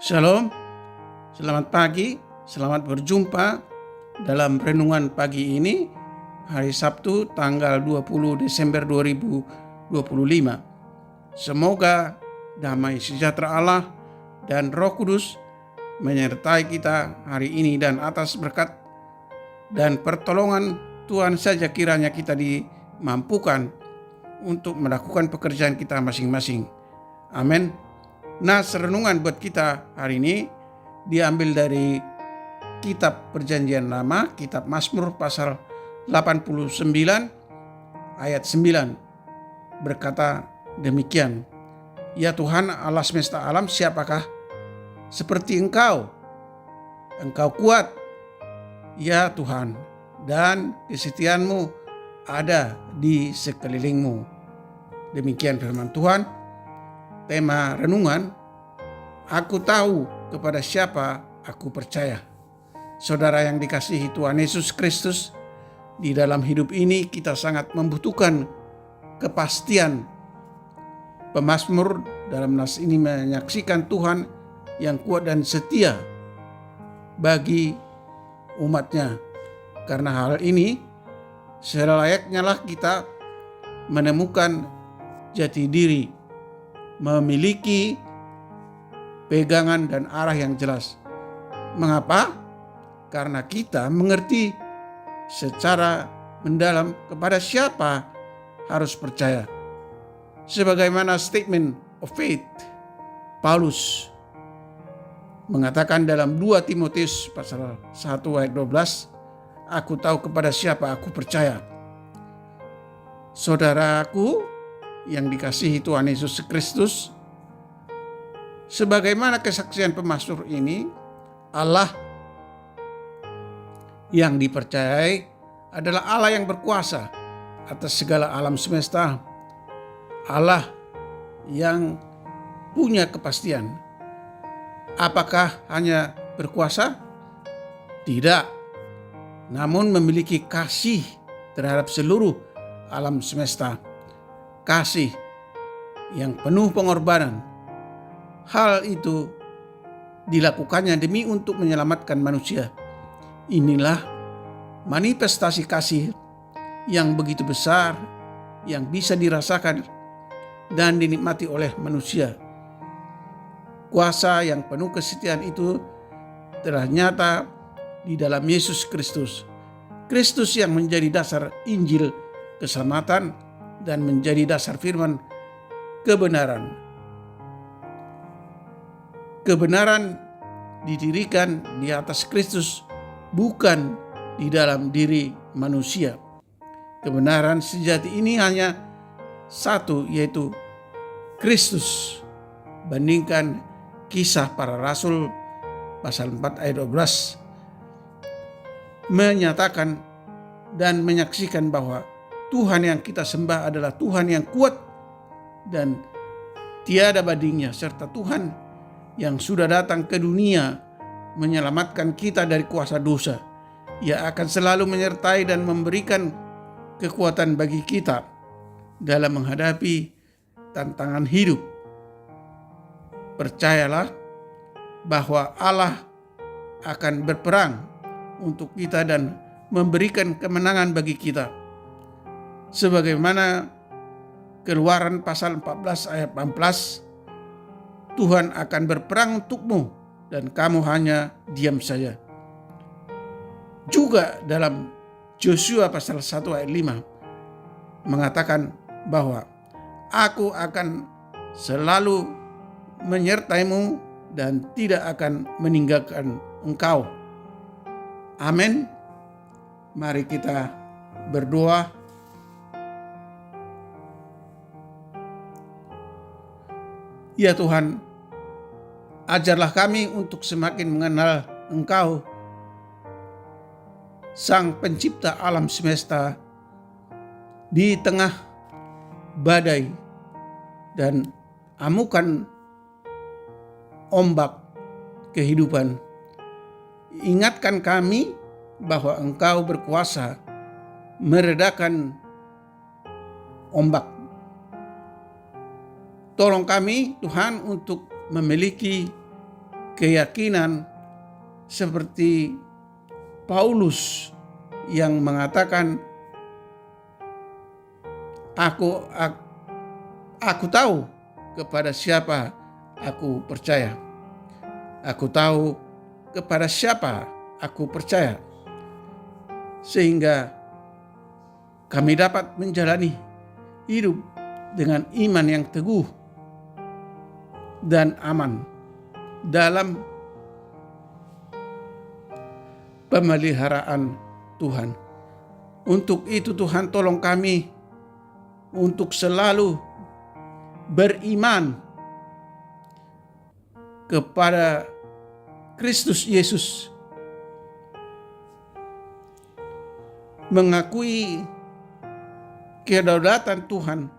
Shalom, selamat pagi, selamat berjumpa dalam renungan pagi ini, hari Sabtu tanggal 20 Desember 2025. Semoga damai sejahtera Allah dan Roh Kudus menyertai kita hari ini, dan atas berkat dan pertolongan Tuhan saja kiranya kita dimampukan untuk melakukan pekerjaan kita masing-masing. Amin. Nah, renungan buat kita hari ini diambil dari kitab Perjanjian Lama, kitab Mazmur pasal 89 ayat 9, berkata demikian: Ya Tuhan Allah semesta alam, siapakah seperti Engkau? Engkau kuat, ya Tuhan, dan kesetiaan-Mu ada di sekelilingmu. Demikian firman Tuhan. Tema renungan, aku tahu kepada siapa aku percaya. Saudara yang dikasihi Tuhan Yesus Kristus, di dalam hidup ini kita sangat membutuhkan kepastian. Pemazmur dalam nas ini menyaksikan Tuhan yang kuat dan setia bagi umatnya. Karena hal ini selayaknya lah kita menemukan jati diri, memiliki pegangan dan arah yang jelas. Mengapa? Karena kita mengerti secara mendalam kepada siapa harus percaya. Sebagaimana statement of faith, Paulus mengatakan dalam 2 Timotius pasal 1 ayat 12, aku tahu kepada siapa aku percaya. Saudaraku yang dikasihi Tuhan Yesus Kristus, sebagaimana kesaksian pemazmur ini, Allah yang dipercayai adalah Allah yang berkuasa atas segala alam semesta, Allah yang punya kepastian. Apakah hanya berkuasa? Tidak, namun memiliki kasih terhadap seluruh alam semesta, kasih yang penuh pengorbanan. Hal itu dilakukannya demi untuk menyelamatkan manusia. Inilah manifestasi kasih yang begitu besar, yang bisa dirasakan dan dinikmati oleh manusia. Kuasa yang penuh kesetiaan itu telah nyata di dalam Yesus Kristus. Kristus yang menjadi dasar Injil keselamatan dan menjadi dasar firman kebenaran. Kebenaran didirikan di atas Kristus, bukan di dalam diri manusia. Kebenaran sejati ini hanya satu, yaitu Kristus. Bandingkan Kisah Para Rasul pasal 4 ayat 12 menyatakan dan menyaksikan bahwa Tuhan yang kita sembah adalah Tuhan yang kuat dan tiada bandingnya, serta Tuhan yang sudah datang ke dunia menyelamatkan kita dari kuasa dosa. Ia akan selalu menyertai dan memberikan kekuatan bagi kita dalam menghadapi tantangan hidup. Percayalah bahwa Allah akan berperang untuk kita dan memberikan kemenangan bagi kita. Sebagaimana Keluaran pasal 14 ayat 14, Tuhan akan berperang untukmu dan kamu hanya diam saja. Juga dalam Joshua pasal 1 ayat 5 mengatakan bahwa aku akan selalu menyertaimu dan tidak akan meninggalkan engkau. Amin. Mari kita berdoa. Ya Tuhan, ajarlah kami untuk semakin mengenal Engkau, Sang Pencipta alam semesta, di tengah badai dan amukan ombak kehidupan. Ingatkan kami bahwa Engkau berkuasa meredakan ombak. Tolong kami Tuhan untuk memiliki keyakinan seperti Paulus yang mengatakan, aku tahu kepada siapa aku percaya. Aku tahu kepada siapa aku percaya. Sehingga kami dapat menjalani hidup dengan iman yang teguh dan aman dalam pemeliharaan Tuhan. Untuk itu Tuhan tolong kami untuk selalu beriman kepada Kristus Yesus, mengakui kedaulatan Tuhan,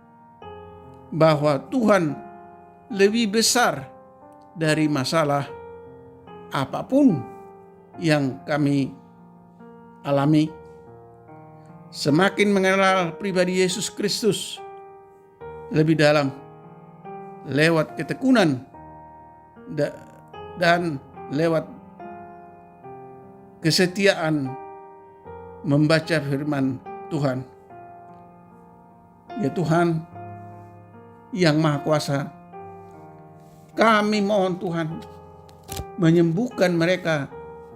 bahwa Tuhan lebih besar dari masalah apapun yang kami alami. Semakin mengenal pribadi Yesus Kristus lebih dalam lewat ketekunan dan lewat kesetiaan membaca firman Tuhan. Ya Tuhan yang Maha Kuasa, kami mohon Tuhan menyembuhkan mereka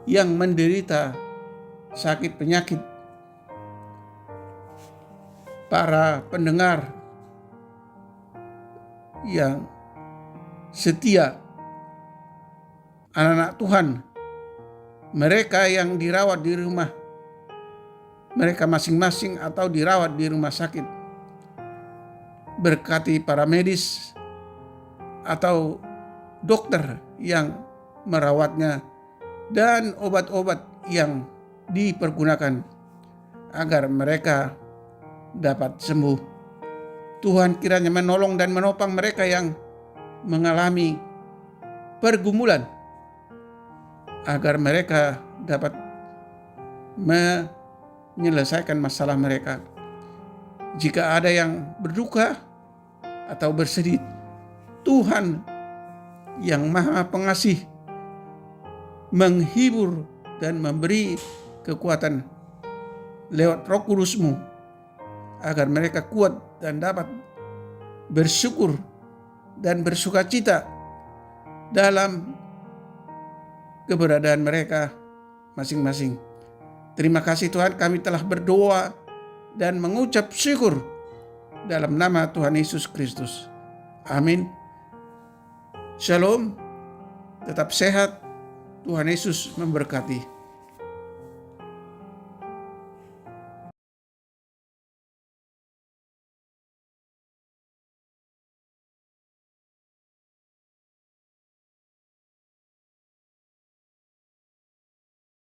yang menderita sakit penyakit. Para pendengar yang setia, anak-anak Tuhan, mereka yang dirawat di rumah mereka masing-masing atau dirawat di rumah sakit, berkati para medis atau dokter yang merawatnya dan obat-obat yang dipergunakan agar mereka dapat sembuh. Tuhan kiranya menolong dan menopang mereka yang mengalami pergumulan agar mereka dapat menyelesaikan masalah mereka. Jika ada yang berduka atau bersedih, Tuhan yang Maha Pengasih menghibur dan memberi kekuatan lewat Roh Kudus-Mu agar mereka kuat dan dapat bersyukur dan bersukacita dalam keberadaan mereka masing-masing. Terima kasih Tuhan, kami telah berdoa dan mengucap syukur dalam nama Tuhan Yesus Kristus. Amin. Shalom, tetap sehat, Tuhan Yesus memberkati.